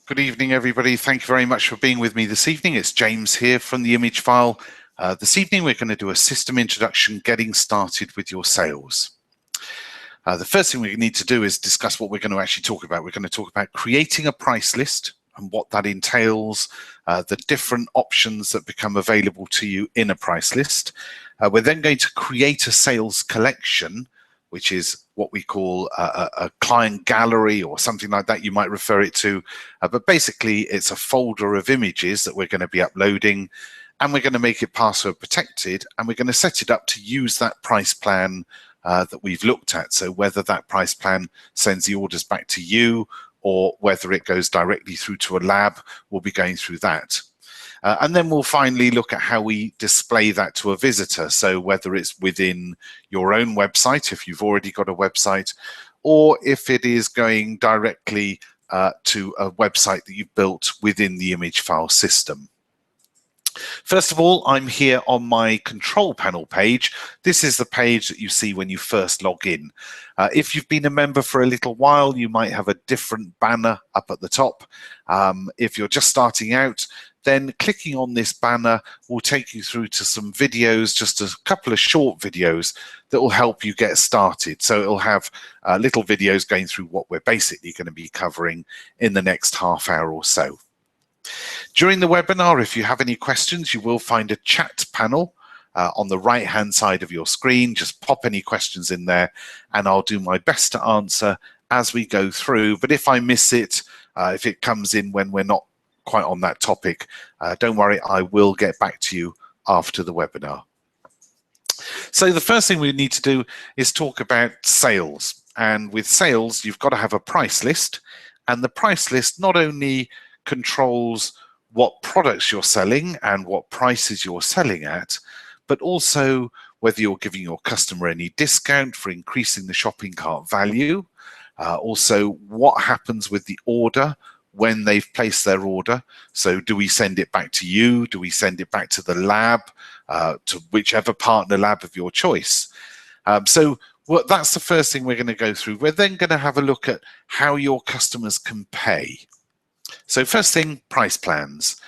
Good evening, everybody. Thank you very much for being with me this evening. It's James here from the Image File. This evening, we're going to do a system introduction, getting started with your sales. The first thing we need to do is discuss what we're going to actually talk about. We're going to talk about creating a price list and what that entails, the different options that become available to you in a price list. We're then going to create a sales collection, which is what we call a client gallery or something like that, you might refer it to. But basically, it's a folder of images that we're going to be uploading, and we're going to make it password protected, and we're going to set it up to use that price plan that we've looked at. So whether that price plan sends the orders back to you or whether it goes directly through to a lab, we'll be going through that. And then we'll finally look at how we display that to a visitor. So whether it's within your own website, if you've already got a website, or if it is going directly to a website that you've built within the Image File system. First of all, I'm here on my control panel page. This is the page that you see when you first log in. If you've been a member for a little while, you might have a different banner up at the top. If you're just starting out, then clicking on this banner will take you through to some videos, just a couple of short videos that will help you get started. So it'll have little videos going through what we're basically going to be covering in the next half hour or so. During the webinar, if you have any questions, you will find a chat panel on the right-hand side of your screen. Just pop any questions in there and I'll do my best to answer as we go through. But if I miss it, if it comes in when we're not quite on that topic, don't worry, I will get back to you after the webinar. So the first thing we need to do is talk about sales. And with sales, you've got to have a price list. And the price list not only controls what products you're selling and what prices you're selling at, but also whether you're giving your customer any discount for increasing the shopping cart value, also what happens with the order when they've placed their order. So do we send it back to you? Do we send it back to the lab, to whichever partner lab of your choice? So that's the first thing we're going to go through. We're then going to have a look at how your customers can pay. So first thing, price plans.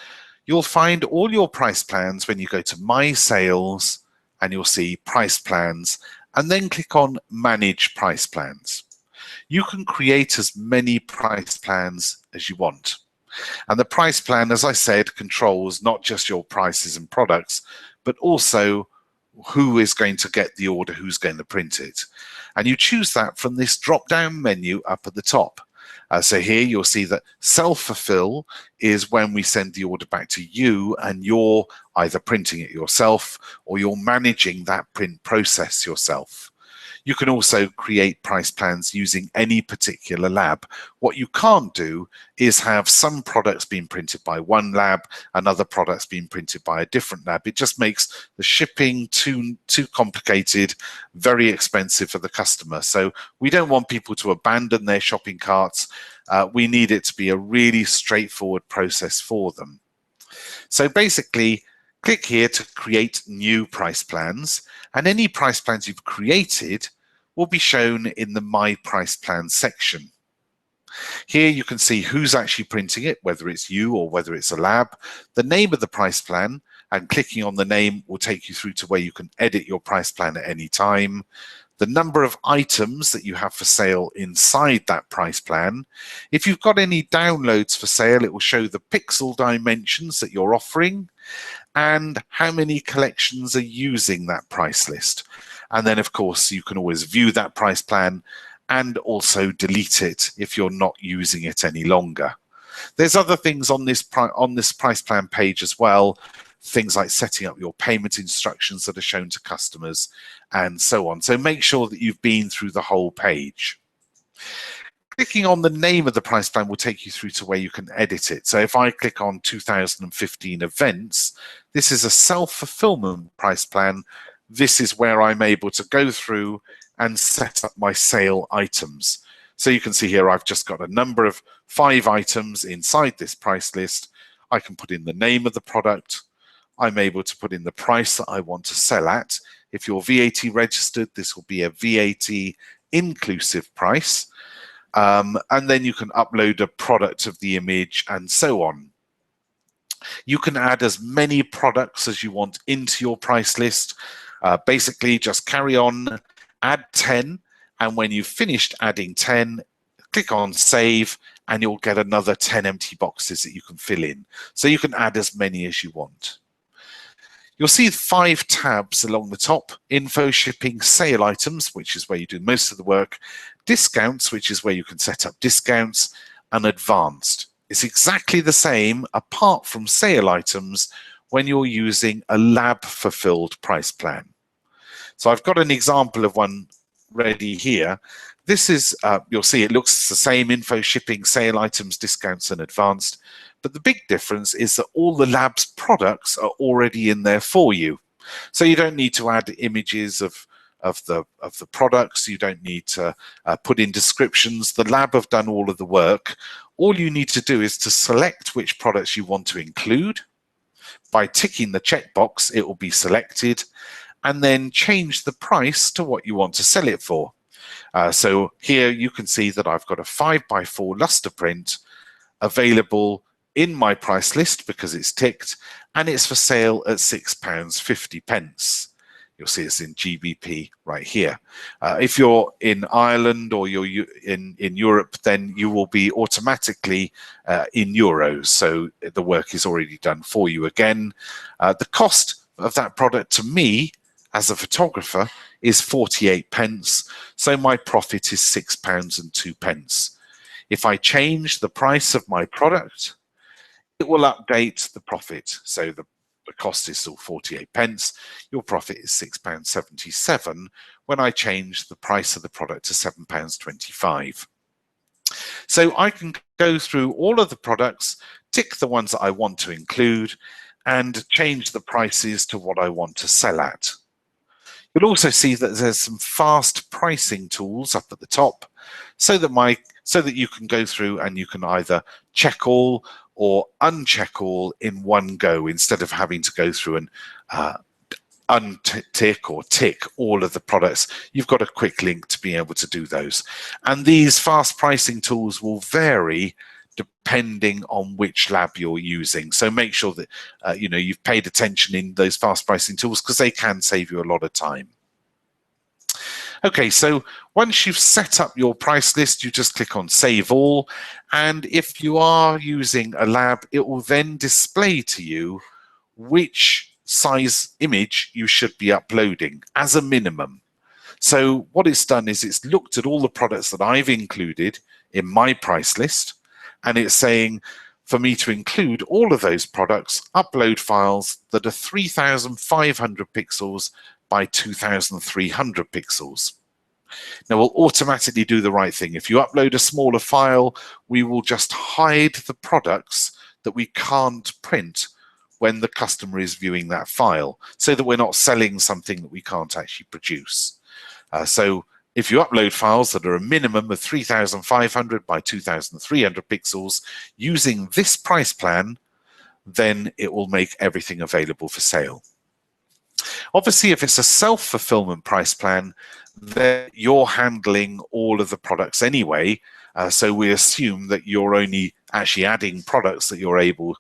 You'll find all your price plans when you go to My Sales and you'll see price plans and then click on Manage Price Plans. You can create as many price plans as you want. And the price plan, as I said, controls not just your prices and products, but also who is going to get the order, who's going to print it. And you choose that from this drop-down menu up at the top. So here you'll see that self-fulfill is when we send the order back to you and you're either printing it yourself or you're managing that print process yourself. You can also create price plans using any particular lab. What you can't do is have some products being printed by one lab and other products being printed by a different lab. It just makes the shipping too complicated, very expensive for the customer. So we don't want people to abandon their shopping carts. We need it to be a really straightforward process for them. So basically, click here to create new price plans, and any price plans you've created will be shown in the My Price Plan section. Here you can see who's actually printing it, whether it's you or whether it's a lab, the name of the price plan, and clicking on the name will take you through to where you can edit your price plan at any time, the number of items that you have for sale inside that price plan. If you've got any downloads for sale, it will show the pixel dimensions that you're offering and how many collections are using that price list. And then, of course, you can always view that price plan and also delete it if you're not using it any longer. There's other things on this price plan page as well, things like setting up your payment instructions that are shown to customers and so on. So make sure that you've been through the whole page. Clicking on the name of the price plan will take you through to where you can edit it. So if I click on 2015 events, this is a self-fulfillment price plan. This is where I'm able to go through and set up my sale items. So you can see here I've just got a number of 5 items inside this price list. I can put in the name of the product. I'm able to put in the price that I want to sell at. If you're VAT registered, this will be a VAT inclusive price. and then you can upload a product of the image and so on. You can add as many products as you want into your price list. Basically, just carry on, add 10, and when you've finished adding 10, click on Save, and you'll get another 10 empty boxes that you can fill in. So you can add as many as you want. You'll see 5 tabs along the top: Info, Shipping, Sale Items, which is where you do most of the work, Discounts, which is where you can set up discounts, and Advanced. It's exactly the same apart from Sale Items when you're using a lab fulfilled price plan. So I've got an example of one ready here. This is, you'll see it looks the same: Info, Shipping, Sale Items, Discounts, and Advanced. But the big difference is that all the lab's products are already in there for you. So you don't need to add images of the products. You don't need to put in descriptions. The lab have done all of the work. All you need to do is to select which products you want to include. By ticking the checkbox, it will be selected, and then change the price to what you want to sell it for. So here you can see that I've got a 5x4 luster print available in my price list because it's ticked, and it's for sale at £6.50. You'll see it's in GBP right here. If you're in Ireland or you're in Europe, then you will be automatically in euros. So the work is already done for you again. The cost of that product to me as a photographer is 48p. So my profit is £6.02. If I change the price of my product, it will update the profit. So the cost is still 48p. Your profit is £6.77 when I change the price of the product to £7.25. So I can go through all of the products, tick the ones that I want to include, and change the prices to what I want to sell at. You'll also see that there's some fast pricing tools up at the top, so that you can go through and you can either check all or uncheck all in one go, instead of having to go through and untick or tick all of the products. You've got a quick link to be able to do those. And these fast pricing tools will vary depending on which lab you're using. So make sure that you've paid attention in those fast pricing tools, because they can save you a lot of time. Okay, so once you've set up your price list, you just click on Save All, and if you are using a lab, it will then display to you which size image you should be uploading as a minimum. So what it's done is it's looked at all the products that I've included in my price list, and it's saying for me to include all of those products, upload files that are 3,500 pixels by 2,300 pixels. Now we'll automatically do the right thing. If you upload a smaller file, we will just hide the products that we can't print when the customer is viewing that file, so that we're not selling something that we can't actually produce. So if you upload files that are a minimum of 3,500 by 2,300 pixels using this price plan, then it will make everything available for sale. Obviously, if it's a self-fulfillment price plan, then you're handling all of the products anyway. So we assume that you're only actually adding products that you're able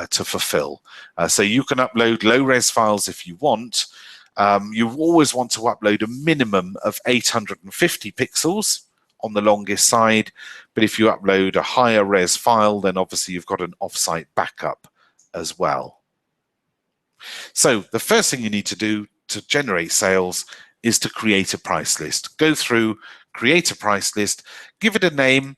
to fulfill. So you can upload low-res files if you want. You always want to upload a minimum of 850 pixels on the longest side. But if you upload a higher res file, then obviously you've got an offsite backup as well. So the first thing you need to do to generate sales is to create a price list. Go through, create a price list, give it a name.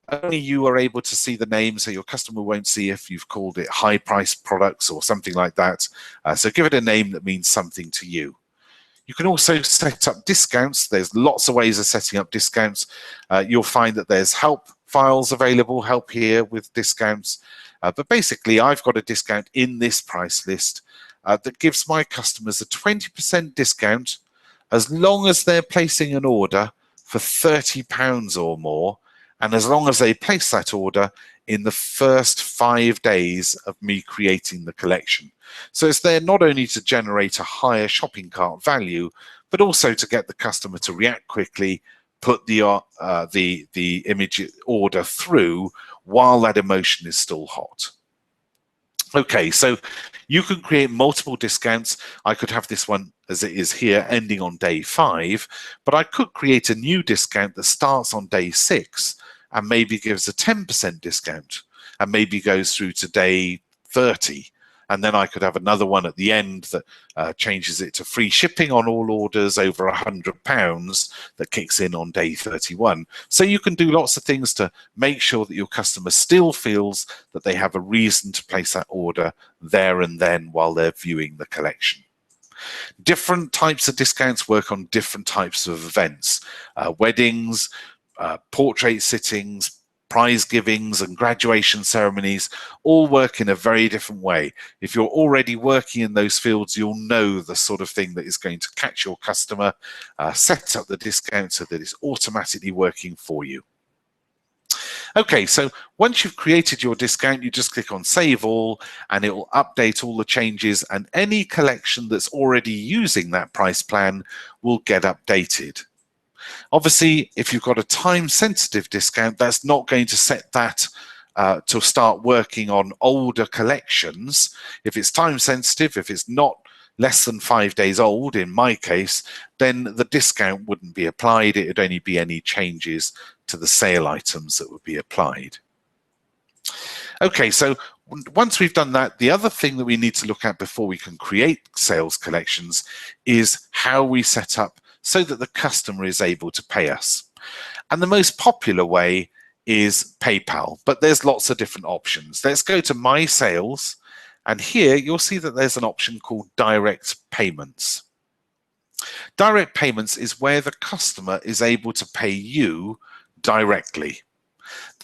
Only you are able to see the name, so your customer won't see if you've called it high price products or something like that. So give it a name that means something to you. You can also set up discounts. There's lots of ways of setting up discounts. You'll find that there's help files available, help here with discounts. But basically, I've got a discount in this price list that gives my customers a 20% discount as long as they're placing an order for £30 or more, and as long as they place that order in the first 5 days of me creating the collection. So it's there not only to generate a higher shopping cart value, but also to get the customer to react quickly, put the image order through while that emotion is still hot. Okay, so you can create multiple discounts. I could have this one as it is here ending on day 5, but I could create a new discount that starts on day 6 and maybe gives a 10% discount and maybe goes through to day 30. And then I could have another one at the end that changes it to free shipping on all orders over £100 that kicks in on day 31. So you can do lots of things to make sure that your customer still feels that they have a reason to place that order there and then while they're viewing the collection. Different types of discounts work on different types of events. Weddings, portrait sittings, prize givings and graduation ceremonies all work in a very different way. If you're already working in those fields, you'll know the sort of thing that is going to catch your customer, set up the discount so that it's automatically working for you. Okay, so once you've created your discount, you just click on Save All and it will update all the changes, and any collection that's already using that price plan will get updated. Obviously, if you've got a time-sensitive discount, that's not going to set that to start working on older collections. If it's time-sensitive, if it's not less than 5 days old, in my case, then the discount wouldn't be applied. It would only be any changes to the sale items that would be applied. Okay, so once we've done that, the other thing that we need to look at before we can create sales collections is how we set up so that the customer is able to pay us. And the most popular way is PayPal, but there's lots of different options. Let's go to My Sales, and here you'll see that there's an option called Direct Payments. Direct Payments is where the customer is able to pay you directly.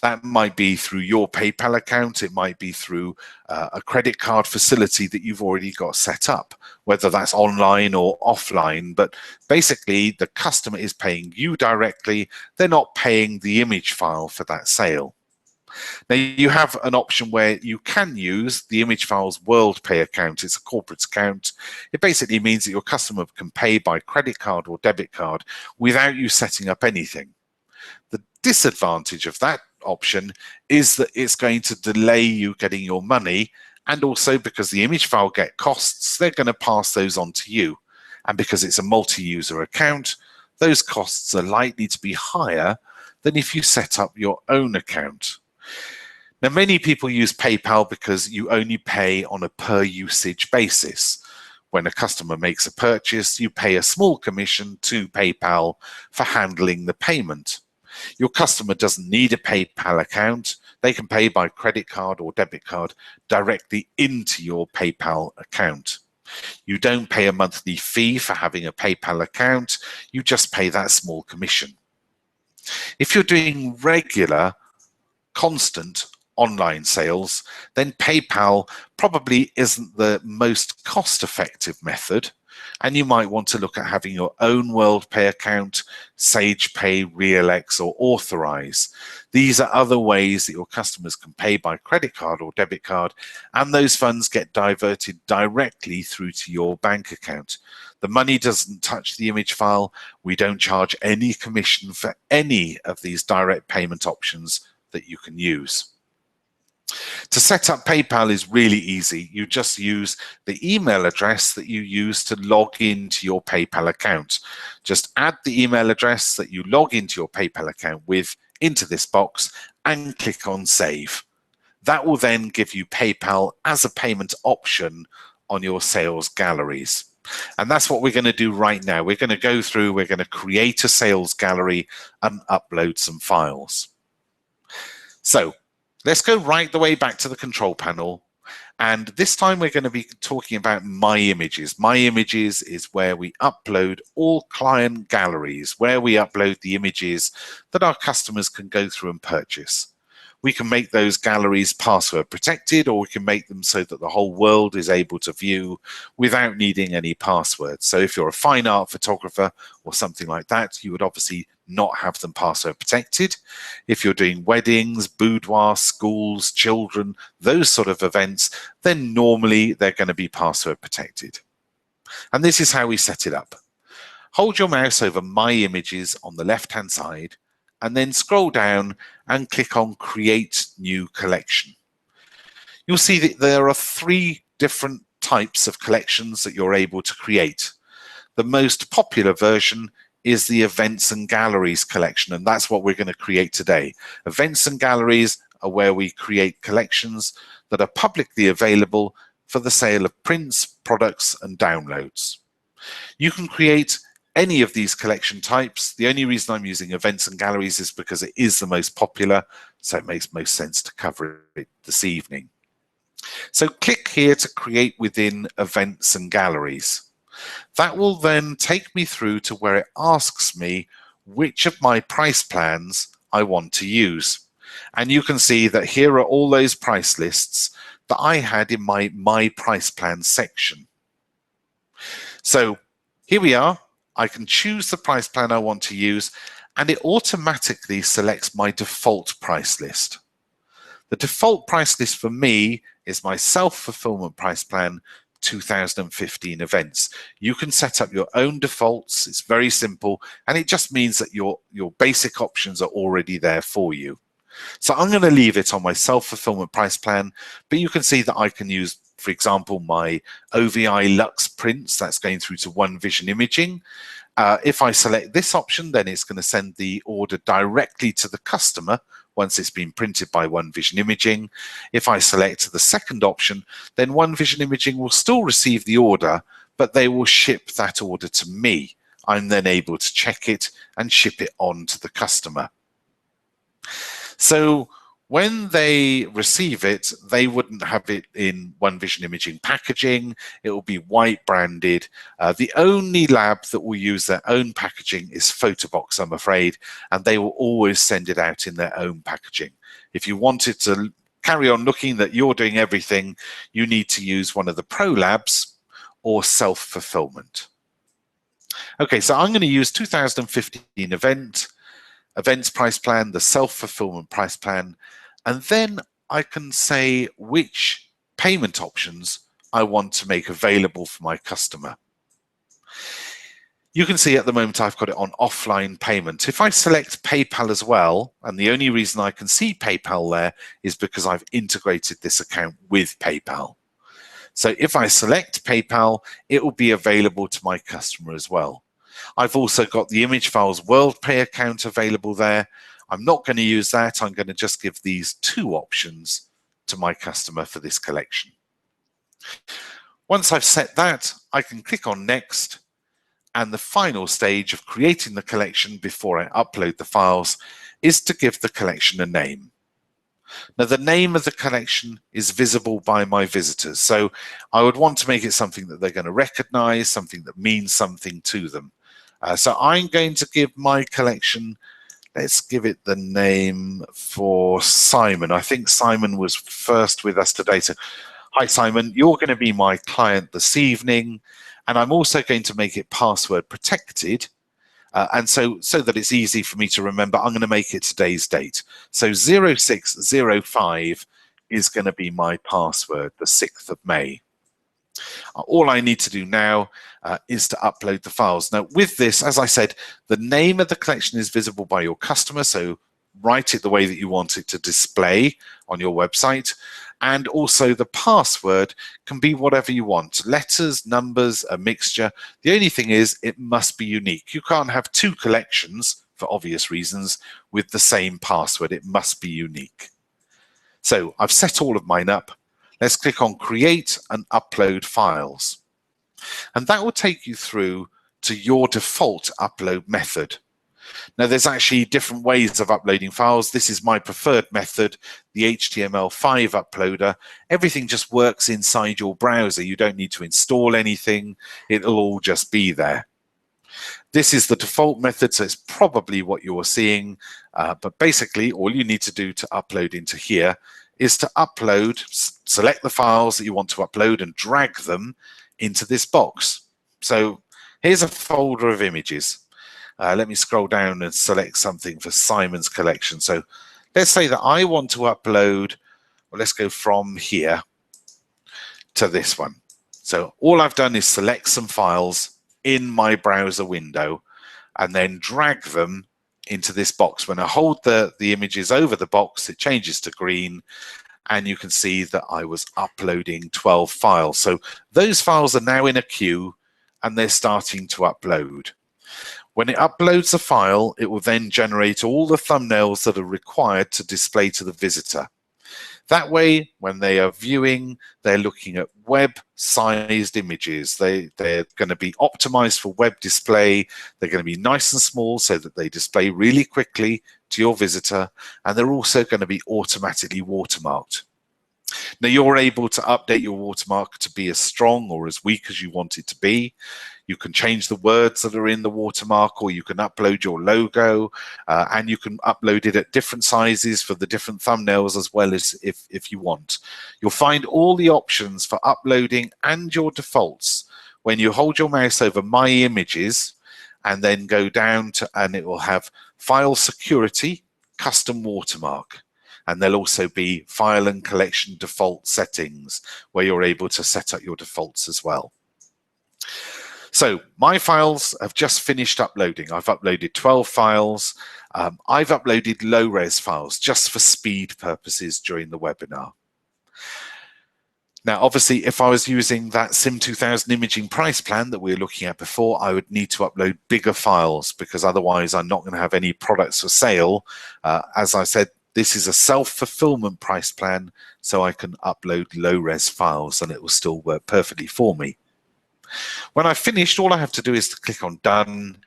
That might be through your PayPal account, it might be through a credit card facility that you've already got set up, whether that's online or offline, but basically the customer is paying you directly, they're not paying the image file for that sale. Now you have an option where you can use the Image Files WorldPay account. It's a corporate account. It basically means that your customer can pay by credit card or debit card without you setting up anything. The disadvantage of that option is that it's going to delay you getting your money, and also because the image file get costs, they're going to pass those on to you, and because it's a multi-user account, those costs are likely to be higher than if you set up your own account. Now, many people use PayPal because you only pay on a per usage basis. When a customer makes a purchase, you pay a small commission to PayPal for handling the payment. Your customer doesn't need a PayPal account. They can pay by credit card or debit card directly into your PayPal account. You don't pay a monthly fee for having a PayPal account. You just pay that small commission. If you're doing regular, constant online sales, then PayPal probably isn't the most cost-effective method, and you might want to look at having your own WorldPay account, SagePay, RealX, or Authorize. These are other ways that your customers can pay by credit card or debit card, and those funds get diverted directly through to your bank account. The money doesn't touch the image file. We don't charge any commission for any of these direct payment options that you can use. To set up PayPal is really easy. You just use the email address that you use to log into your PayPal account. Just add the email address that you log into your PayPal account with into this box and click on Save. That will then give you PayPal as a payment option on your sales galleries. And that's what we're going to do right now. We're going to go through, we're going to create a sales gallery and upload some files. So let's go right the way back to the control panel, and this time we're going to be talking about My Images. My Images is where we upload all client galleries, where we upload the images that our customers can go through and purchase. We can make those galleries password protected, or we can make them so that the whole world is able to view without needing any passwords. So if you're a fine art photographer or something like that, you would obviously not have them password protected. If you're doing weddings, boudoir, schools, children, those sort of events, then normally they're going to be password protected. And this is how we set it up. hold your mouse over My Images on the left-hand side, and then scroll down and click on Create New Collection. You'll see that there are 3 different types of collections that you're able to create. The most popular version is the Events and Galleries collection, and that's what we're going to create today. Events and Galleries are where we create collections that are publicly available for the sale of prints, products, and downloads. You can create any of these collection types. The only reason I'm using Events and Galleries is because it is the most popular, so it makes most sense to cover it this evening. So click here to create within Events and Galleries. That will then take me through to where it asks me which of my price plans I want to use. And you can see that here are all those price lists that I had in my price plan section. So here we are. I can choose the price plan I want to use, and it automatically selects my default price list. The default price list for me is my self-fulfillment price plan 2015 events. You can set up your own defaults. It's very simple, and it just means that your basic options are already there for you. So I'm going to leave it on my self-fulfillment price plan, but you can see that I can use, for example, my OVI Lux prints. That's going through to One Vision Imaging. If I select this option, then it's going to send the order directly to the customer once it's been printed by One Vision Imaging. If I select the second option, then One Vision Imaging will still receive the order, but they will ship that order to me. I'm then able to check it and ship it on to the customer. So when they receive it, they wouldn't have it in One Vision Imaging packaging. It will be white branded. The only lab that will use their own packaging is Photobox, I'm afraid, and they will always send it out in their own packaging. If you wanted to carry on looking that you're doing everything, you need to use one of the Pro Labs or self-fulfillment. Okay, so I'm going to use 2015 events price plan, the self-fulfillment price plan, and then I can say which payment options I want to make available for my customer. You can see at the moment I've got it on offline payment. If I select PayPal as well, and the only reason I can see PayPal there is because I've integrated this account with PayPal. So if I select PayPal, it will be available to my customer as well. I've also got the Image Files WorldPay account available there. I'm not going to use that. I'm going to just give these 2 options to my customer for this collection. Once I've set that, I can click on Next, and the final stage of creating the collection before I upload the files is to give the collection a name. Now, the name of the collection is visible by my visitors, so I would want to make it something that they're going to recognize, something that means something to them. So I'm going to give my collection, let's give it the name for Simon. I think Simon was first with us today. So, hi Simon, you're going to be my client this evening, and I'm also going to make it password protected. And so that it's easy for me to remember, I'm going to make it today's date. So 0605 is going to be my password, the 6th of May. All I need to do now is to upload the files. Now with this, as I said, the name of the collection is visible by your customer, so write it the way that you want it to display on your website. And also the password can be whatever you want, letters, numbers, a mixture. The only thing is it must be unique. You can't have 2 collections, for obvious reasons, with the same password. It must be unique. So I've set all of mine up. Let's click on Create and Upload Files. And that will take you through to your default upload method. Now, there's actually different ways of uploading files. This is my preferred method, the HTML5 uploader. Everything just works inside your browser. You don't need to install anything. It'll all just be there. This is the default method, so it's probably what you're seeing. But basically, all you need to do to upload into here is to upload, select the files that you want to upload and drag them into this box. So here's a folder of images. Let me scroll down and select something for Simon's collection. So let's say that I want to upload, well, let's go from here to this one. So all I've done is select some files in my browser window and then drag them into this box. When I hold the images over the box, it changes to green, and you can see that I was uploading 12 files. So those files are now in a queue and they're starting to upload. When it uploads a file, it will then generate all the thumbnails that are required to display to the visitor. That way, when they are viewing, they're looking at web-sized images. They're going to be optimized for web display. They're going to be nice and small so that they display really quickly to your visitor, and they're also going to be automatically watermarked. Now, you're able to update your watermark to be as strong or as weak as you want it to be. You can change the words that are in the watermark, or you can upload your logo, and you can upload it at different sizes for the different thumbnails as well, as if you want. You'll find all the options for uploading and your defaults when you hold your mouse over My Images and then go down to, and it will have File Security, Custom Watermark. And there'll also be File and Collection Default Settings, where you're able to set up your defaults as well. So my files have just finished uploading. I've uploaded 12 files. I've uploaded low-res files just for speed purposes during the webinar. Now, obviously, if I was using that SIM 2000 imaging price plan that we were looking at before, I would need to upload bigger files, because otherwise I'm not going to have any products for sale. As I said, this is a self-fulfillment price plan, so I can upload low-res files and it will still work perfectly for me. When I've finished, all I have to do is to click on Done,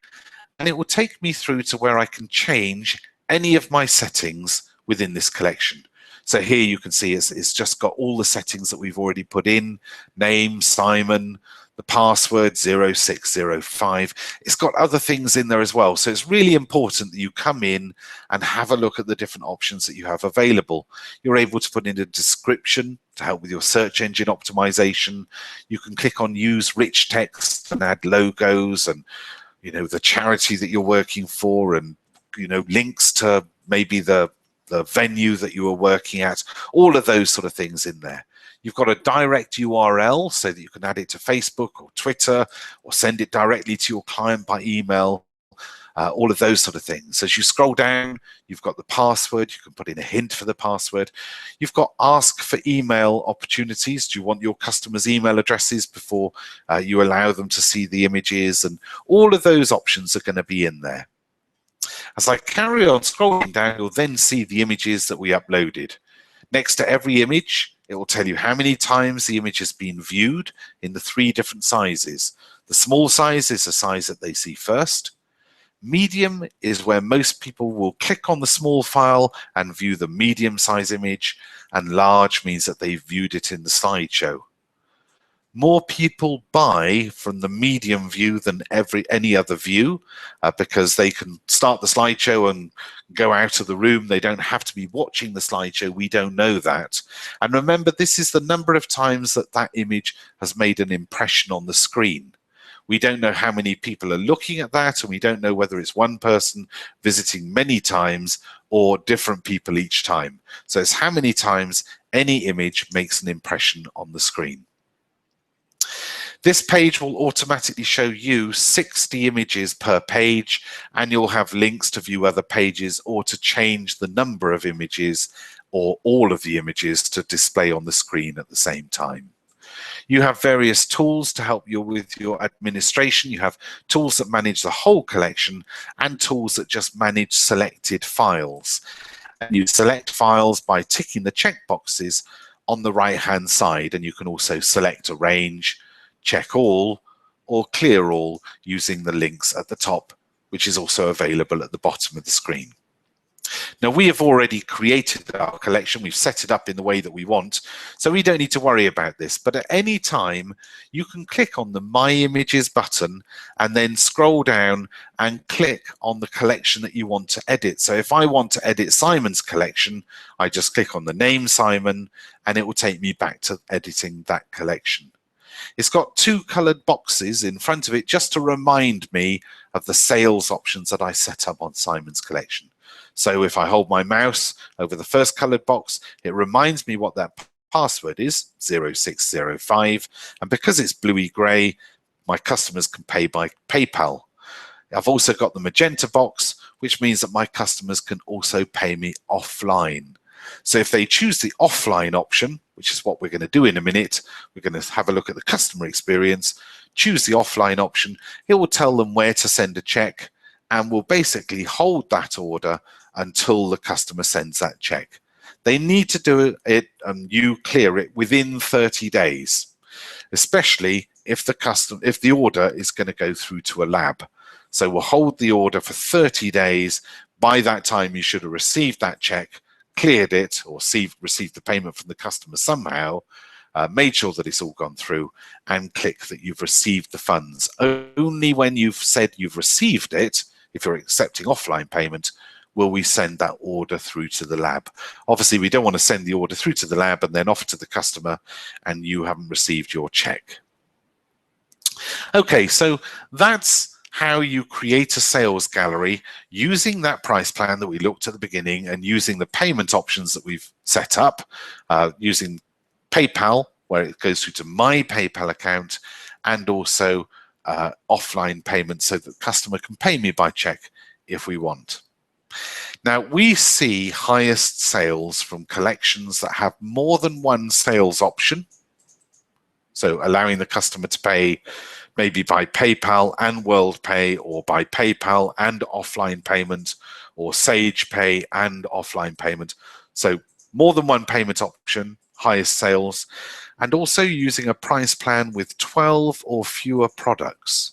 and it will take me through to where I can change any of my settings within this collection. So here you can see it's just got all the settings that we've already put in: name, Simon, the password 0605. It's got other things in there as well. So it's really important that you come in and have a look at the different options that you have available. You're able to put in a description to help with your search engine optimization. You can click on Use Rich Text and add logos and, you know, the charity that you're working for, and, you know, links to maybe the venue that you are working at, all of those sort of things in there. You've got a direct URL so that you can add it to Facebook or Twitter, or send it directly to your client by email, all of those sort of things. As you scroll down, you've got the password. You can put in a hint for the password. You've got ask for email opportunities. Do you want your customers' email addresses before you allow them to see the images? And all of those options are going to be in there. As I carry on scrolling down, you'll then see the images that we uploaded. Next to every image, it will tell you how many times the image has been viewed in the 3 different sizes. The small size is the size that they see first. Medium is where most people will click on the small file and view the medium size image, and large means that they've viewed it in the slideshow. More people buy from the medium view than any other view, because they can start the slideshow and go out of the room. They don't have to be watching the slideshow. We don't know that. And remember, this is the number of times that that image has made an impression on the screen. We don't know how many people are looking at that, and we don't know whether it's one person visiting many times or different people each time. So it's how many times any image makes an impression on the screen. This page will automatically show you 60 images per page, and you'll have links to view other pages or to change the number of images or all of the images to display on the screen at the same time. You have various tools to help you with your administration. You have tools that manage the whole collection and tools that just manage selected files. And you select files by ticking the checkboxes on the right-hand side, and you can also select Arrange, Check All, or Clear All using the links at the top, which is also available at the bottom of the screen. Now, we have already created our collection. We've set it up in the way that we want, so we don't need to worry about this. But at any time, you can click on the My Images button and then scroll down and click on the collection that you want to edit. So if I want to edit Simon's collection, I just click on the name Simon, and it will take me back to editing that collection. It's got 2 colored boxes in front of it just to remind me of the sales options that I set up on Simon's collection. So if I hold my mouse over the first colored box, it reminds me what that password is, 0605. And because it's bluey gray, my customers can pay by PayPal. I've also got the magenta box, which means that my customers can also pay me offline. So if they choose the offline option, which is what we're going to do in a minute, we're going to have a look at the customer experience, choose the offline option, it will tell them where to send a check and will basically hold that order until the customer sends that check. They need to do it and you clear it within 30 days, especially if the order is going to go through to a lab. So we'll hold the order for 30 days. By that time, you should have received that check, cleared it, or received the payment from the customer somehow, made sure that it's all gone through, and click that you've received the funds. Only when you've said you've received it, if you're accepting offline payment, will we send that order through to the lab. Obviously, we don't want to send the order through to the lab and then off to the customer and you haven't received your check. Okay, so that's how you create a sales gallery using that price plan that we looked at the beginning and using the payment options that we've set up, using PayPal, where it goes through to my PayPal account, and also offline payments so that the customer can pay me by check if we want. Now, we see highest sales from collections that have more than one sales option. So allowing the customer to pay maybe by PayPal and WorldPay, or by PayPal and offline payment, or Sage Pay and offline payment. So more than one payment option, highest sales, and also using a price plan with 12 or fewer products.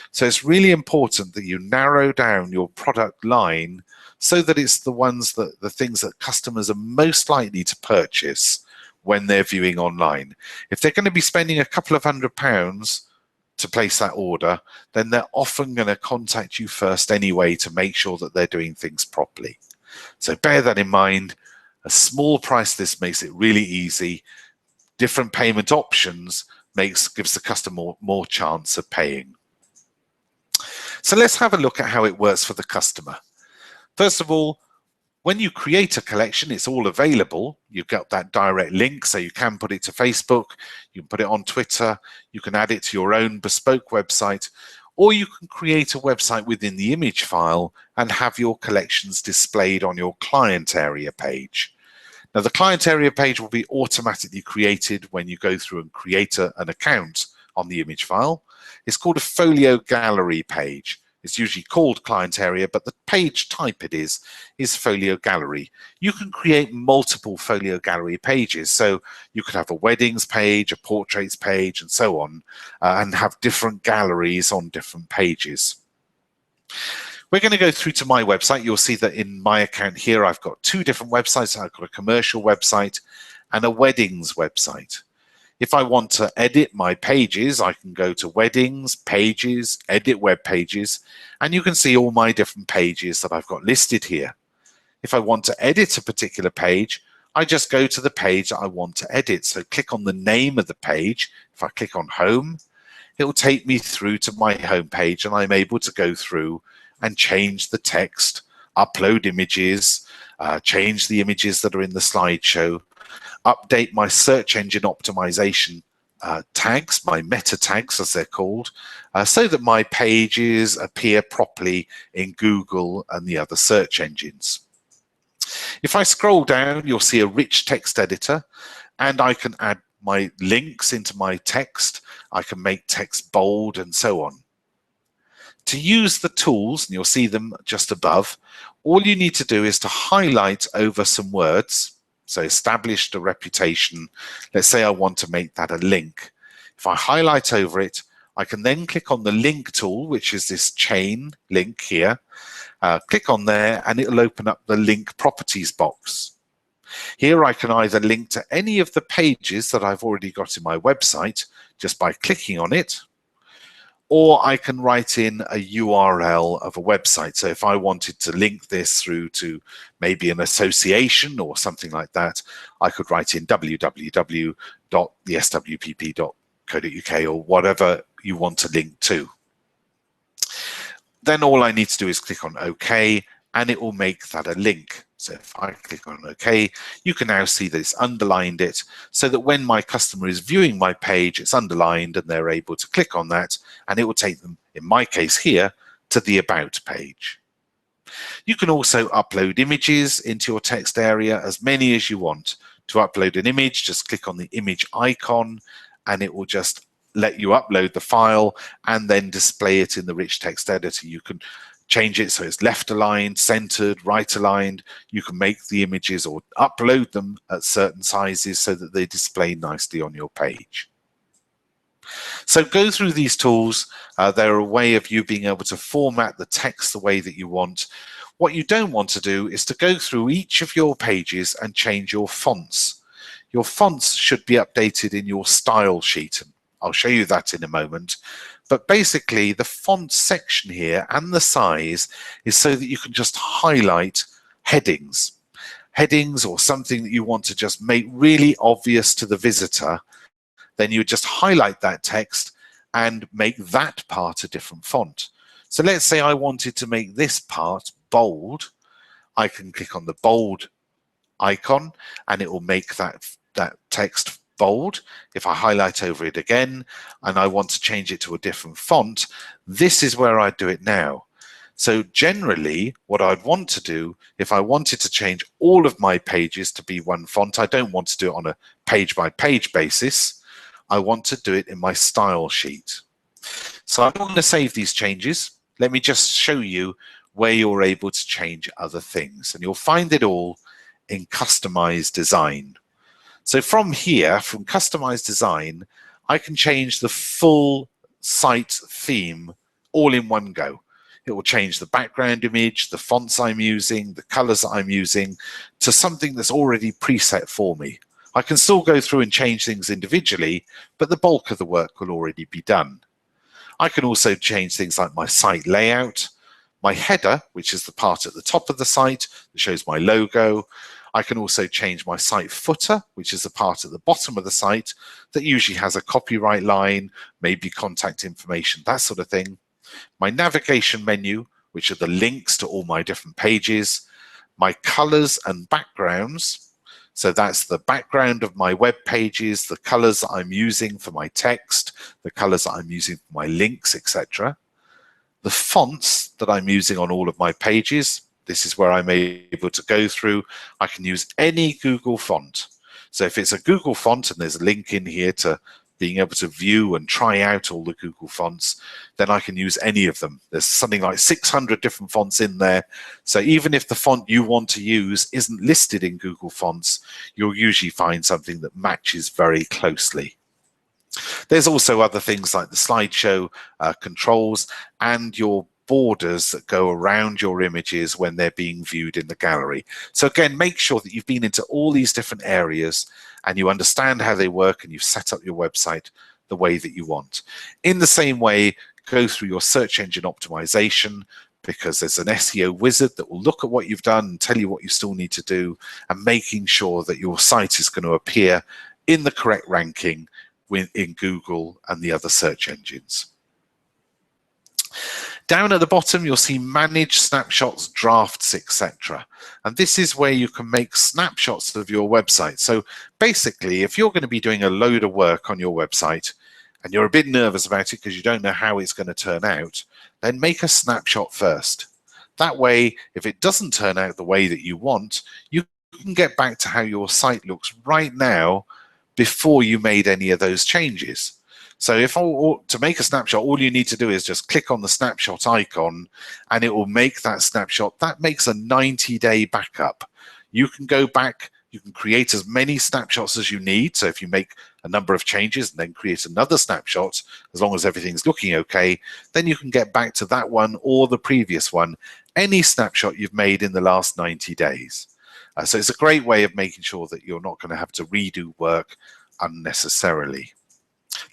So it's really important that you narrow down your product line so that it's the things that customers are most likely to purchase when they're viewing online. If they're going to be spending a couple of £100 to place that order, then they're often going to contact you first anyway to make sure that they're doing things properly. So bear that in mind. A small price list makes it really easy. Different payment options gives the customer more chance of paying. So let's have a look at how it works for the customer. First of all, when you create a collection, it's all available. You've got that direct link, so you can put it to Facebook, you can put it on Twitter, you can add it to your own bespoke website, or you can create a website within the image file and have your collections displayed on your client area page. Now, the client area page will be automatically created when you go through and create an account on the image file. It's called a folio gallery page. It's usually called client area, but the page type it is folio gallery. You can create multiple folio gallery pages. So you could have a weddings page, a portraits page, and so on, and have different galleries on different pages. We're going to go through to my website. You'll see that in my account here, I've got two different websites. I've got a commercial website and a weddings website. If I want to edit my pages, I can go to Weddings, Pages, Edit Web Pages, and you can see all my different pages that I've got listed here. If I want to edit a particular page, I just go to the page that I want to edit. So click on the name of the page. If I click on Home, it will take me through to my home page, and I'm able to go through and change the text, upload images, change the images that are in the slideshow, update my search engine optimization tags, my meta tags as they're called, so that my pages appear properly in Google and the other search engines. If I scroll down, you'll see a rich text editor, and I can add my links into my text. I can make text bold and so on. To use the tools, and you'll see them just above, all you need to do is to highlight over some words. So established a reputation. Let's say I want to make that a link. If I highlight over it, I can then click on the link tool, which is this chain link here. Click on there and it'll open up the link properties box. Here I can either link to any of the pages that I've already got in my website just by clicking on it, or I can write in a URL of a website. So if I wanted to link this through to maybe an association or something like that, I could write in www.theswpp.co.uk or whatever you want to link to. Then all I need to do is click on OK, and it will make that a link. So if I click on OK, you can now see that it's underlined it so that when my customer is viewing my page, it's underlined and they're able to click on that and it will take them, in my case here, to the About page. You can also upload images into your text area, as many as you want. To upload an image, just click on the image icon and it will just let you upload the file and then display it in the rich text editor. You can change it so it's left aligned, centered, right aligned. You can make the images or upload them at certain sizes so that they display nicely on your page. So go through these tools. They're a way of you being able to format the text the way that you want. What you don't want to do is to go through each of your pages and change your fonts. Your fonts should be updated in your style sheet. I'll show you that in a moment. But basically, the font section here and the size is so that you can just highlight headings. Headings or something that you want to just make really obvious to the visitor. Then you just highlight that text and make that part a different font. So let's say I wanted to make this part bold. I can click on the bold icon and it will make that text bold. If I highlight over it again and I want to change it to a different font, this is where I do it now. So generally what I'd want to do, if I wanted to change all of my pages to be one font, I don't want to do it on a page by page basis. I want to do it in my style sheet. So I'm going to save these changes. Let me just show you where you're able to change other things, and you'll find it all in Customize Design. So from here, from Customize Design, I can change the full site theme all in one go. It will change the background image, the fonts I'm using, the colors that I'm using to something that's already preset for me. I can still go through and change things individually, but the bulk of the work will already be done. I can also change things like my site layout, my header, which is the part at the top of the site that shows my logo. I can also change my site footer, which is the part at the bottom of the site that usually has a copyright line, maybe contact information, that sort of thing. My navigation menu, which are the links to all my different pages. My colors and backgrounds. So that's the background of my web pages, the colors that I'm using for my text, the colors that I'm using for my links, etc. The fonts that I'm using on all of my pages. This is where I'm able to go through. I can use any Google font. So if it's a Google font, and there's a link in here to being able to view and try out all the Google fonts, then I can use any of them. There's something like 600 different fonts in there. So even if the font you want to use isn't listed in Google Fonts, you'll usually find something that matches very closely. There's also other things like the slideshow controls and your borders that go around your images when they're being viewed in the gallery. So again, make sure that you've been into all these different areas and you understand how they work and you've set up your website the way that you want. In the same way, go through your search engine optimization, because there's an SEO wizard that will look at what you've done and tell you what you still need to do, and making sure that your site is going to appear in the correct ranking in Google and the other search engines. Down at the bottom, you'll see Manage Snapshots, Drafts, etc. And this is where you can make snapshots of your website. So basically, if you're going to be doing a load of work on your website and you're a bit nervous about it because you don't know how it's going to turn out, then make a snapshot first. That way, if it doesn't turn out the way that you want, you can get back to how your site looks right now before you made any of those changes. So to make a snapshot, all you need to do is just click on the snapshot icon and it will make that snapshot. That makes a 90-day backup. You can go back, you can create as many snapshots as you need. So if you make a number of changes and then create another snapshot, as long as everything's looking okay, then you can get back to that one or the previous one, any snapshot you've made in the last 90 days. So it's a great way of making sure that you're not going to have to redo work unnecessarily.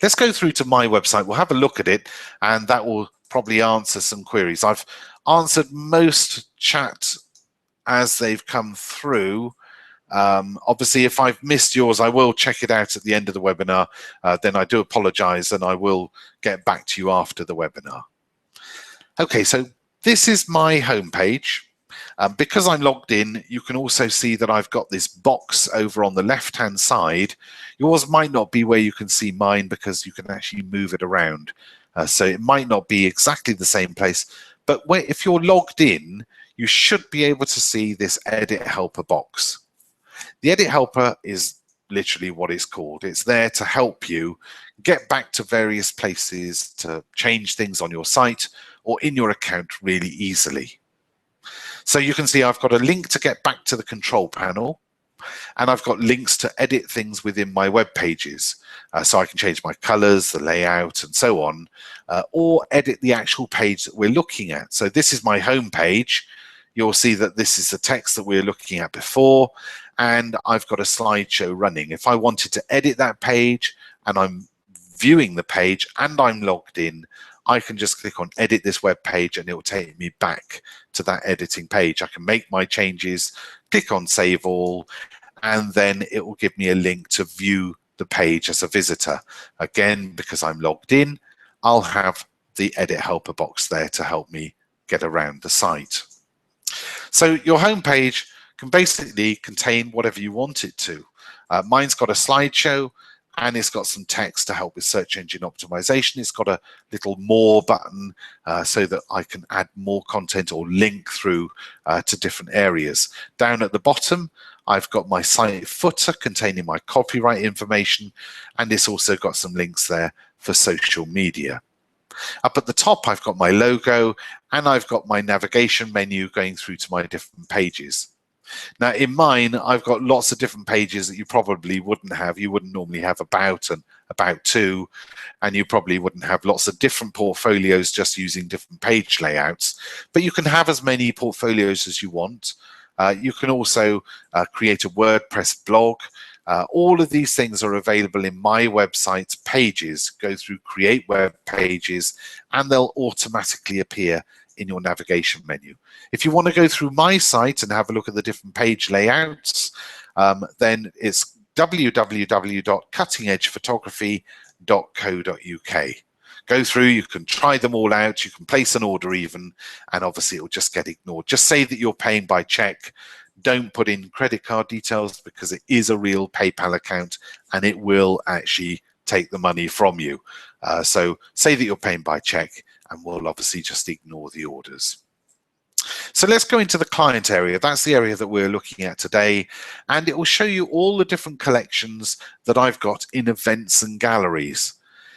Let's go through to my website. We'll have a look at it, and that will probably answer some queries. I've answered most chat as they've come through. Obviously, if I've missed yours, I will check it out at the end of the webinar. Then I do apologize, and I will get back to you after the webinar. Okay, so this is my homepage. Because I'm logged in, you can also see that I've got this box over on the left-hand side. Yours might not be where you can see mine because you can actually move it around. So it might not be exactly the same place, but if you're logged in, you should be able to see this Edit Helper box. The Edit Helper is literally what it's called. It's there to help you get back to various places, to change things on your site or in your account really easily. So you can see I've got a link to get back to the control panel, and I've got links to edit things within my web pages. So I can change my colors, the layout, and so on, or edit the actual page that we're looking at. So this is my home page. You'll see that this is the text that we were looking at before, and I've got a slideshow running. If I wanted to edit that page and I'm viewing the page and I'm logged in, I can just click on edit this web page and it will take me back to that editing page. I can make my changes, click on save all, and then it will give me a link to view the page as a visitor. Again, because I'm logged in, I'll have the Edit Helper box there to help me get around the site. So your home page can basically contain whatever you want it to. Mine's got a slideshow, and it's got some text to help with search engine optimization. It's got a little more button so that I can add more content or link through to different areas. Down at the bottom, I've got my site footer containing my copyright information, and it's also got some links there for social media. Up at the top, I've got my logo, and I've got my navigation menu going through to my different pages. Now in mine, I've got lots of different pages that you probably wouldn't have. You wouldn't normally have about and about to, and you probably wouldn't have lots of different portfolios just using different page layouts, but you can have as many portfolios as you want. You can also create a WordPress blog. All of these things are available in my website's pages. Go through create web pages and they'll automatically appear in your navigation menu. If you want to go through my site and have a look at the different page layouts, then it's www.cuttingedgephotography.co.uk. Go through, you can try them all out, you can place an order even, and obviously it will just get ignored. Just say that you're paying by check. Don't put in credit card details because it is a real PayPal account and it will actually take the money from you. So say that you're paying by check and we'll obviously just ignore the orders. So let's go into the client area. That's the area that we're looking at today, and it will show you all the different collections that I've got in events and galleries.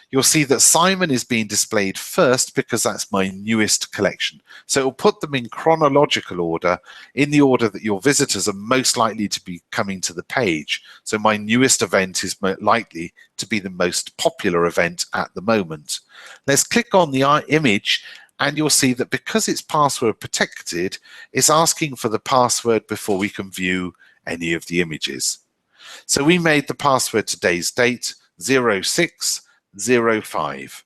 You'll see that Simon is being displayed first because that's my newest collection. So it will put them in chronological order, in the order that your visitors are most likely to be coming to the page. So my newest event is likely to be the most popular event at the moment. Let's click on the image and you'll see that because it's password protected, it's asking for the password before we can view any of the images. So we made the password today's date 06/05.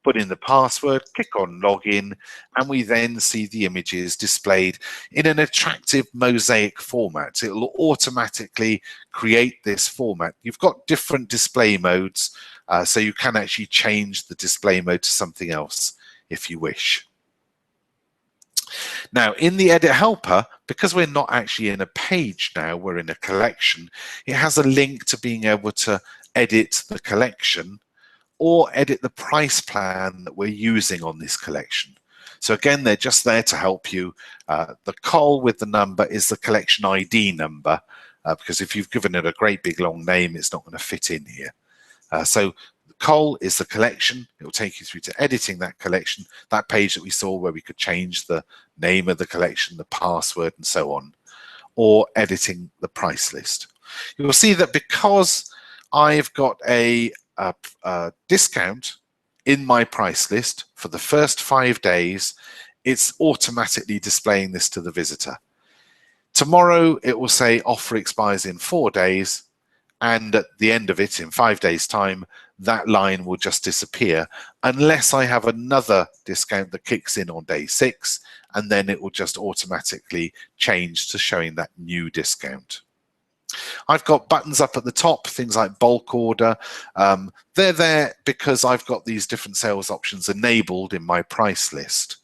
Put in the password, click on login, and we then see the images displayed in an attractive mosaic format. It will automatically create this format. You've got different display modes, so you can actually change the display mode to something else if you wish. Now in the Edit Helper, because we're not actually in a page now, we're in a collection, it has a link to being able to edit the collection or edit the price plan that we're using on this collection. So again, they're just there to help you. The col with the number is the collection ID number, because if you've given it a great big long name, it's not going to fit in here. So the col is the collection. It will take you through to editing that collection, that page that we saw where we could change the name of the collection, the password, and so on, or editing the price list. You'll see that because I've got a discount in my price list for the first 5 days, it's automatically displaying this to the visitor. Tomorrow it will say offer expires in 4 days, and at the end of it, in 5 days time, that line will just disappear unless I have another discount that kicks in on day 6, and then it will just automatically change to showing that new discount. I've got buttons up at the top, things like bulk order. They're there because I've got these different sales options enabled in my price list.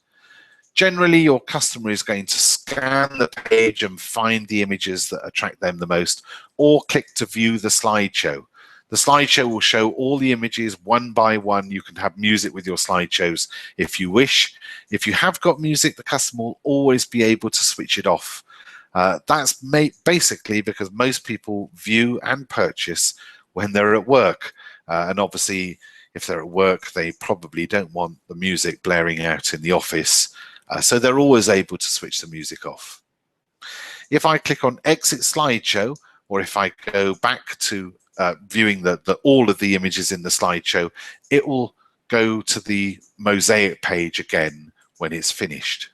Generally, your customer is going to scan the page and find the images that attract them the most, or click to view the slideshow. The slideshow will show all the images one by one. You can have music with your slideshows if you wish. If you have got music, the customer will always be able to switch it off. That's basically because most people view and purchase when they're at work. And obviously, if they're at work, they probably don't want the music blaring out in the office. So they're always able to switch the music off. If I click on Exit Slideshow, or if I go back to viewing all of the images in the slideshow, it will go to the mosaic page again when it's finished.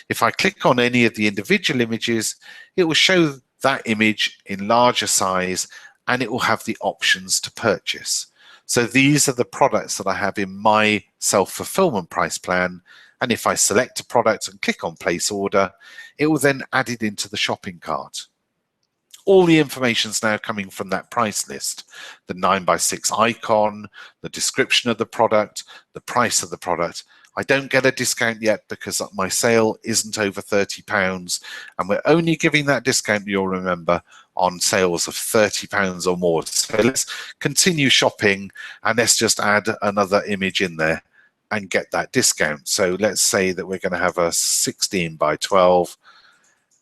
If I click on any of the individual images, it will show that image in larger size, and it will have the options to purchase. So these are the products that I have in my self-fulfillment price plan. And if I select a product and click on place order, it will then add it into the shopping cart. All the information is now coming from that price list: the 9x6 icon, the description of the product, the price of the product. I don't get a discount yet because my sale isn't over £30, and we're only giving that discount, you'll remember, on sales of £30 or more. So let's continue shopping, and let's just add another image in there and get that discount. So let's say that we're going to have a 16x12,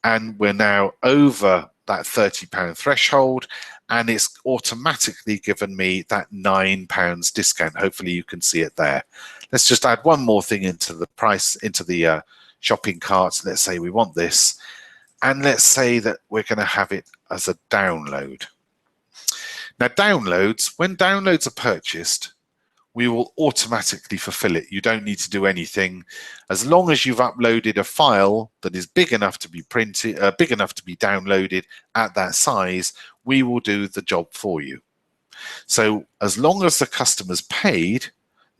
and we're now over that £30 threshold, and it's automatically given me that £9 discount. Hopefully you can see it there. Let's just add one more thing into the shopping cart. Let's say we want this, and let's say that we're going to have it as a download. Now when downloads are purchased, we will automatically fulfill it. You don't need to do anything. As long as you've uploaded a file that is big enough to be printed, big enough to be downloaded at that size, we will do the job for you. So as long as the customer's paid,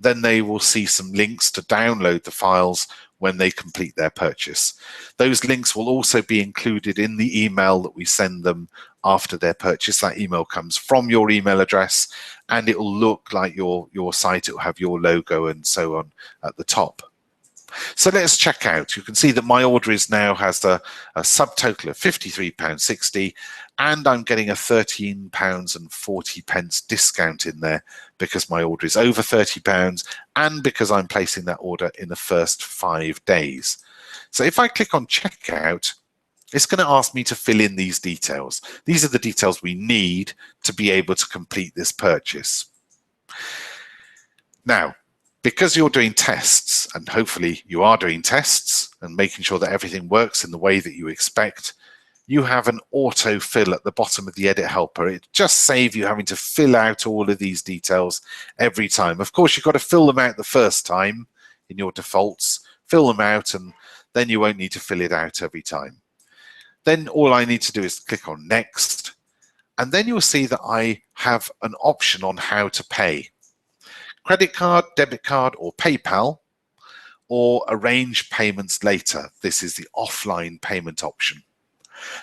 then they will see some links to download the files when they complete their purchase. Those links will also be included in the email that we send them after their purchase. That email comes from your email address, and it will look like your site. It will have your logo and so on at the top. So let's check out. You can see that my order now has a subtotal of £53.60, and I'm getting a £13.40 discount in there because my order is over £30 and because I'm placing that order in the first 5 days. So if I click on checkout, it's going to ask me to fill in these details. These are the details we need to be able to complete this purchase. Now, because you're doing tests, and hopefully you are doing tests and making sure that everything works in the way that you expect, you have an auto fill at the bottom of the edit helper. It just saves you having to fill out all of these details every time. Of course, you've got to fill them out the first time in your defaults, fill them out, and then you won't need to fill it out every time. Then all I need to do is click on next, and then you'll see that I have an option on how to pay. Credit card, debit card, or PayPal, or arrange payments later. This is the offline payment option.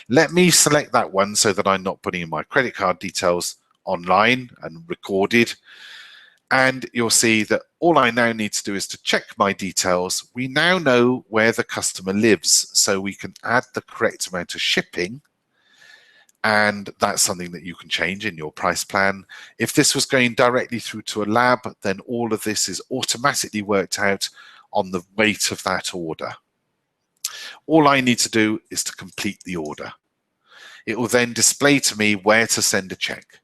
Let me select that one so that I'm not putting in my credit card details online and recorded. And you'll see that all I now need to do is to check my details. We now know where the customer lives, so we can add the correct amount of shipping. And that's something that you can change in your price plan. If this was going directly through to a lab, then all of this is automatically worked out on the weight of that order. All I need to do is to complete the order. It will then display to me where to send a check.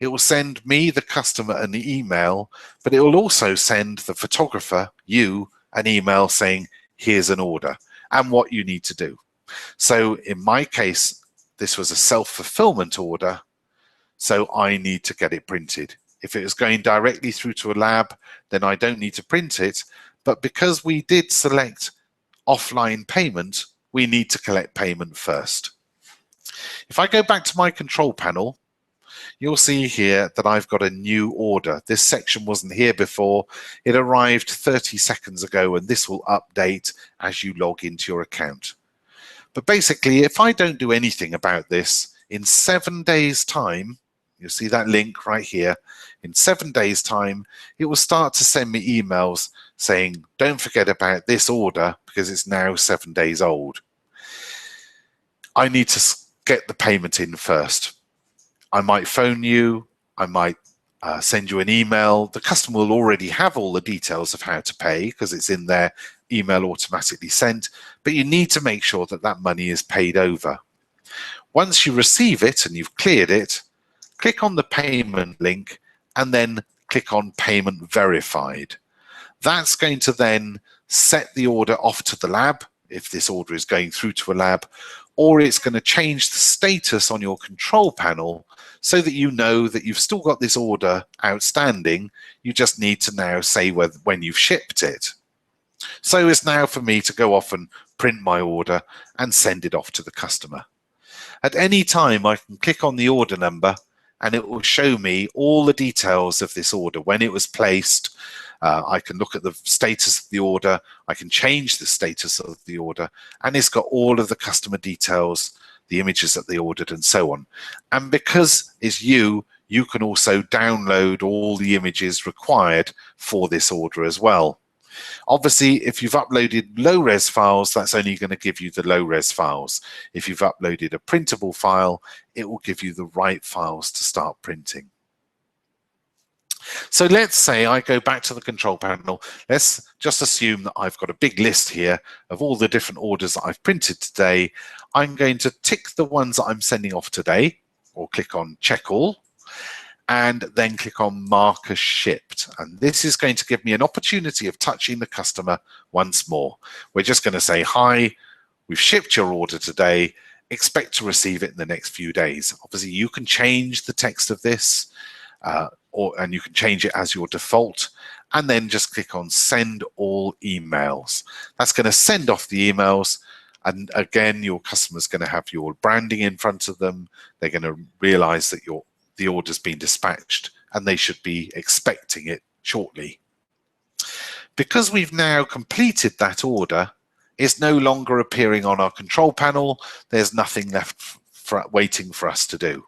It will send me, the customer, an email, but it will also send the photographer, you, an email saying, here's an order and what you need to do. So in my case, this was a self-fulfillment order, so I need to get it printed. If it was going directly through to a lab, then I don't need to print it. But because we did select offline payment, we need to collect payment first. If I go back to my control panel, you'll see here that I've got a new order. This section wasn't here before. It arrived 30 seconds ago, and this will update as you log into your account. But basically, if I don't do anything about this, in 7 days' time, you'll see that link right here, in 7 days' time, it will start to send me emails saying, don't forget about this order because it's now 7 days old. I need to get the payment in first. I might phone you, I might send you an email. The customer will already have all the details of how to pay because it's in their email automatically sent, but you need to make sure that that money is paid over. Once you receive it and you've cleared it, click on the payment link and then click on Payment Verified. That's going to then set the order off to the lab, if this order is going through to a lab, or it's going to change the status on your control panel so that you know that you've still got this order outstanding. You just need to now say when you've shipped it. So it's now for me to go off and print my order and send it off to the customer. At any time, I can click on the order number and it will show me all the details of this order, when it was placed. I can look at the status of the order, I can change the status of the order, and it's got all of the customer details, the images that they ordered and so on. And because it's you can also download all the images required for this order as well. Obviously, if you've uploaded low-res files, that's only going to give you the low-res files. If you've uploaded a printable file, it will give you the right files to start printing. So let's say I go back to the control panel. Let's just assume that I've got a big list here of all the different orders that I've printed today. I'm going to tick the ones that I'm sending off today, or click on Check All, and then click on Mark as Shipped. And this is going to give me an opportunity of touching the customer once more. We're just going to say, hi, we've shipped your order today. Expect to receive it in the next few days. Obviously, you can change the text of this, and you can change it as your default, and then just click on Send All Emails. That's going to send off the emails, and again, your customer's going to have your branding in front of them. They're going to realize that the order's been dispatched, and they should be expecting it shortly. Because we've now completed that order, it's no longer appearing on our control panel. There's nothing left waiting for us to do.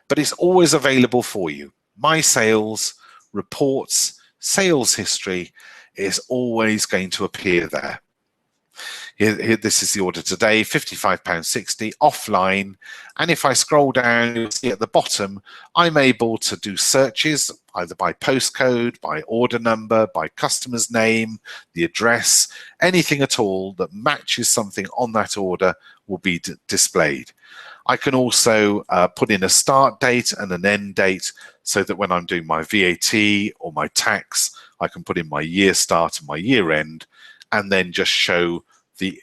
But it's always available for you. My sales, reports, sales history is always going to appear there. Here, this is the order today, £55.60 offline. And if I scroll down, you'll see at the bottom, I'm able to do searches either by postcode, by order number, by customer's name, the address, anything at all that matches something on that order will be displayed. I can also put in a start date and an end date so that when I'm doing my VAT or my tax, I can put in my year start and my year end, and then just show the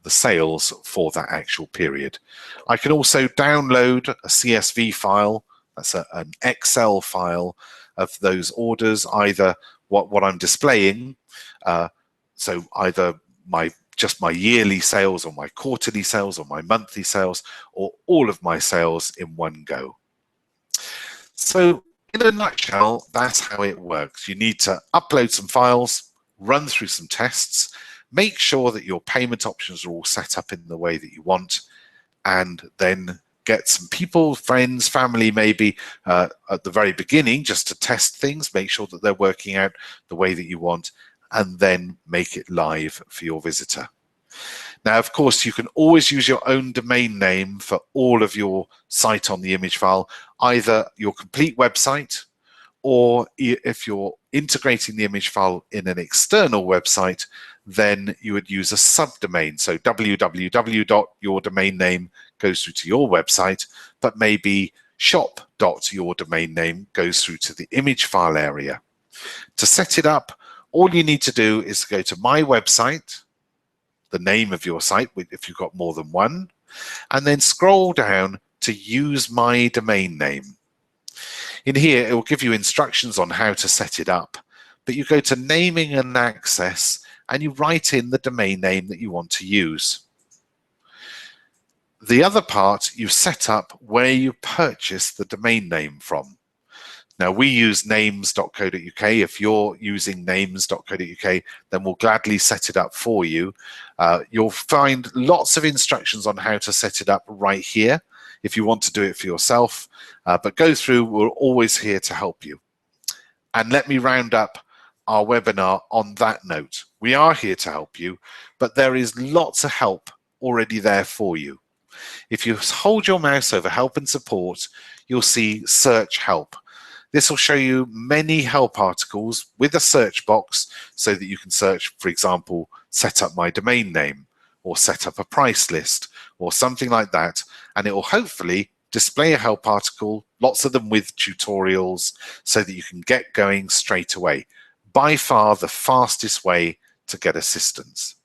sales for that actual period. I can also download a CSV file, that's an Excel file of those orders, either what I'm displaying, so either just my yearly sales or my quarterly sales or my monthly sales, or all of my sales in one go. So in a nutshell, that's how it works. You need to upload some files, run through some tests, make sure that your payment options are all set up in the way that you want, and then get some people, friends, family maybe at the very beginning just to test things, make sure that they're working out the way that you want, and then make it live for your visitor. Now, of course, you can always use your own domain name for all of your site on the image file, either your complete website, or if you're integrating the image file in an external website, then you would use a subdomain. So www. Your domain name goes through to your website, but maybe shop. Your domain name goes through to the image file area. To set it up, all you need to do is go to my website, the name of your site, if you've got more than one, and then scroll down to use my domain name. In here, it will give you instructions on how to set it up, but you go to naming and access and you write in the domain name that you want to use. The other part, you set up where you purchase the domain name from. Now, we use names.co.uk. If you're using names.co.uk, then we'll gladly set it up for you. You'll find lots of instructions on how to set it up right here if you want to do it for yourself. But go through, we're always here to help you. And let me round up our webinar on that note. We are here to help you, but there is lots of help already there for you. If you hold your mouse over help and support, you'll see search help. This will show you many help articles with a search box so that you can search, for example, set up my domain name or set up a price list or something like that. And it will hopefully display a help article, lots of them with tutorials, so that you can get going straight away. By far the fastest way to get assistance.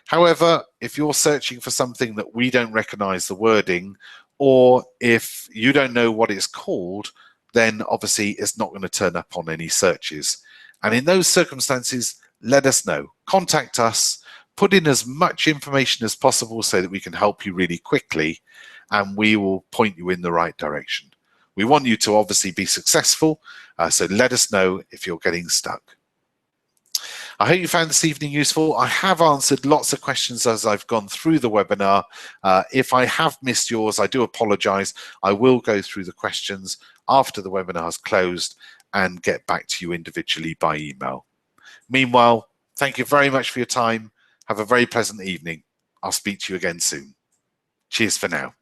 However, if you're searching for something that we don't recognize the wording, or if you don't know what it's called, then obviously it's not going to turn up on any searches. And in those circumstances, let us know. Contact us, put in as much information as possible so that we can help you really quickly, and we will point you in the right direction. We want you to obviously be successful, so let us know if you're getting stuck. I hope you found this evening useful. I have answered lots of questions as I've gone through the webinar. If I have missed yours, I do apologize. I will go through the questions after the webinar is closed and get back to you individually by email. Meanwhile, thank you very much for your time. Have a very pleasant evening. I'll speak to you again soon. Cheers for now.